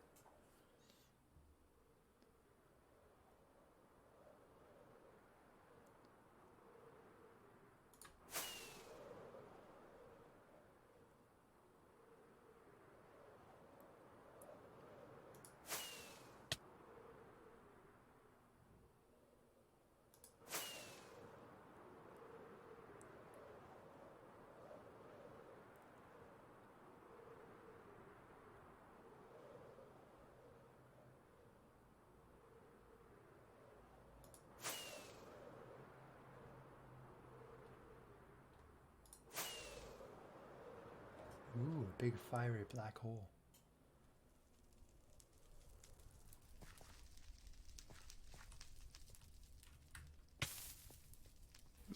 Ooh, a big fiery black hole.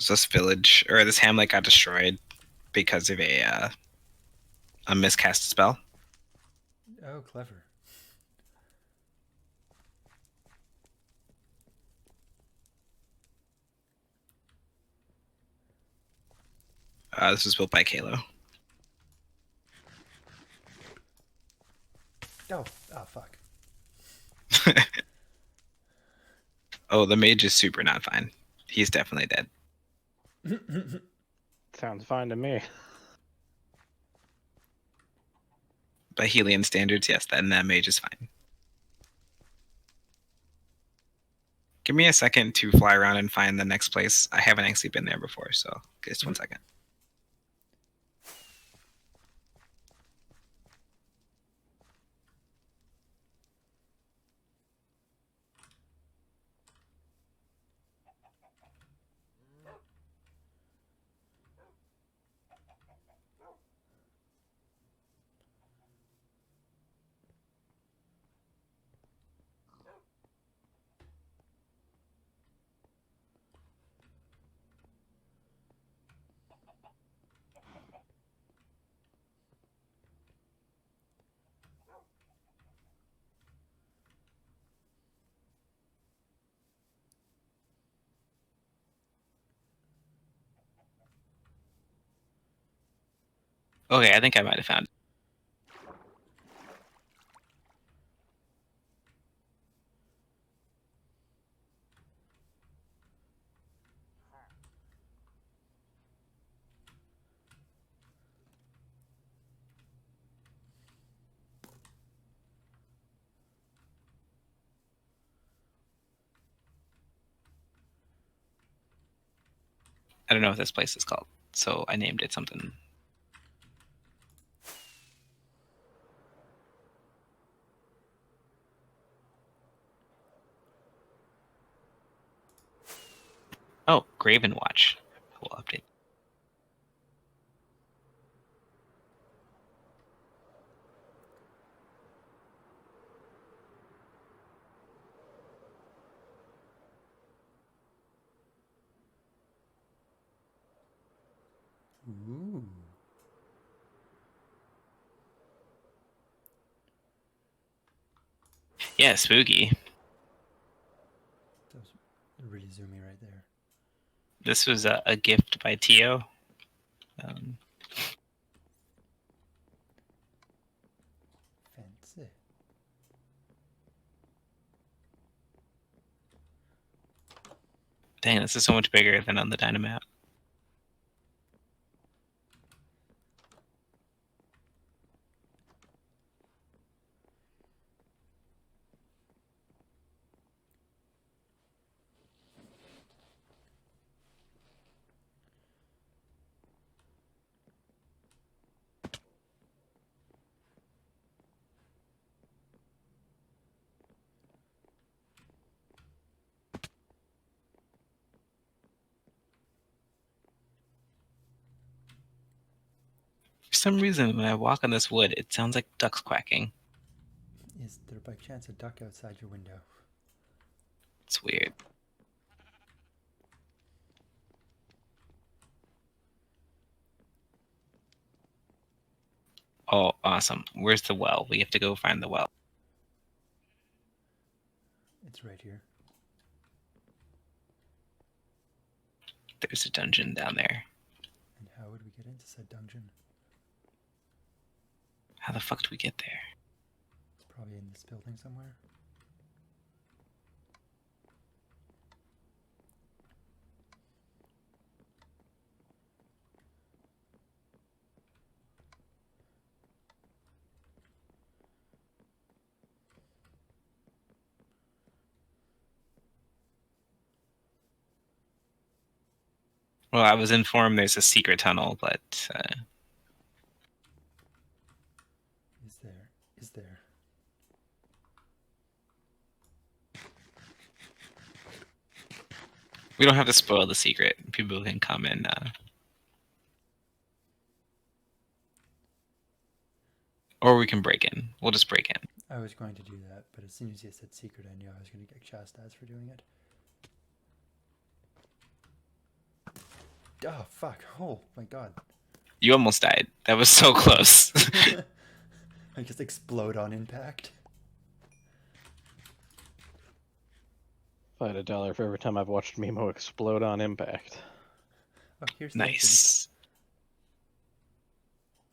This village or this hamlet got destroyed because of a miscast spell. Oh, clever. This was built by Kalo. Oh, fuck. Oh, the mage is super not fine. He's definitely dead. Sounds fine to me. By Helian standards, yes, then that mage is fine. Give me a second to fly around and find the next place. I haven't actually been there before, so just 1 second. Okay, I think I might have found it. I don't know what this place is called, so I named it something. Oh, Graven Watch. We'll update. Ooh. Yeah, spooky. That was really zoomy right there. This was a gift by Tio. Fancy. Dang, this is so much bigger than on the Dynamap. For some reason, when I walk on this wood, it sounds like ducks quacking. Is there by chance a duck outside your window? It's weird. Oh, awesome. Where's the well? We have to go find the well. It's right here. There's a dungeon down there. And how would we get into said dungeon? How the fuck do we get there? It's probably in this building somewhere. Well, I was informed there's a secret tunnel, but Is there? Is there? we don't have to spoil the secret. People can come and or we can break in. We'll just break in. I was going to do that, but as soon as you said secret, I knew I was going to get chastised for doing it. Oh, fuck. Oh, my God. You almost died. That was so close. I just explode on impact. If I had $1 for every time I've watched Mimo explode on impact. Oh, here's the entrance. Nice.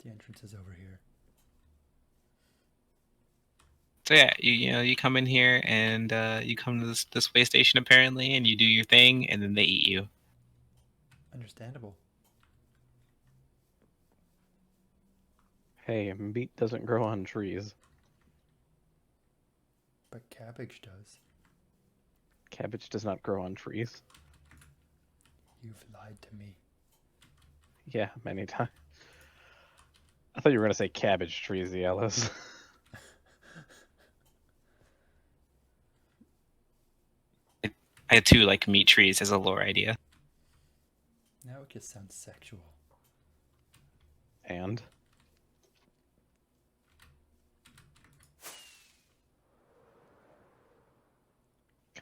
The entrance is over here. So yeah, you come in here and you come to this way station apparently, and you do your thing, and then they eat you. Understandable. Hey, meat doesn't grow on trees. But cabbage does. Cabbage does not grow on trees. You've lied to me. Yeah, many times. I thought you were going to say cabbage trees, Yellows. I had two like meat trees as a lore idea. Now it just sounds sexual. And?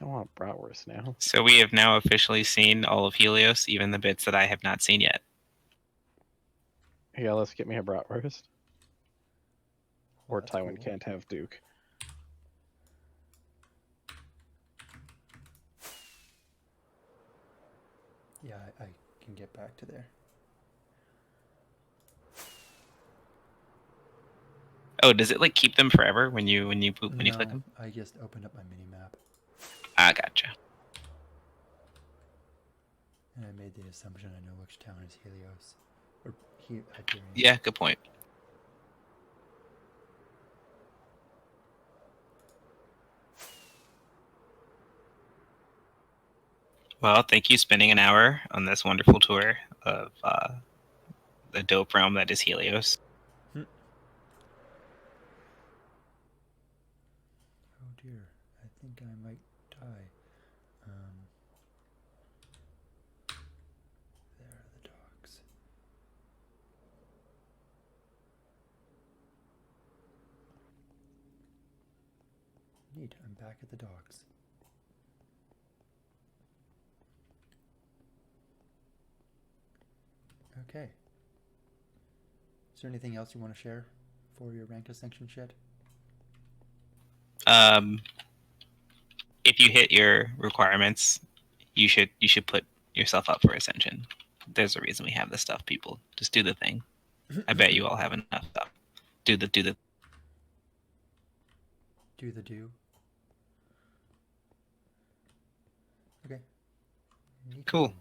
I want bratwurst now. So we have now officially seen all of Helios, even the bits that I have not seen yet. Yeah, let's get me a bratwurst. Or That's Tywen cool. can't have Duke. Yeah, I can get back to there. Oh, does it like keep them forever when you click them? I just opened up my mini map Ah, gotcha. and I made the assumption I know which town is Helios or Hyperion. Yeah, good point. Well, thank you spending an hour on this wonderful tour of the dope realm that is Helios. Oh dear, I think I might die. There are the dogs. Neat, I'm back at the dogs. Okay. Is there anything else you want to share for your rank ascension shit? If you hit your requirements, you should put yourself up for ascension. There's a reason we have this stuff, people. Just do the thing. I bet you all have enough stuff. Do the Do the do. Okay. Neat. Cool.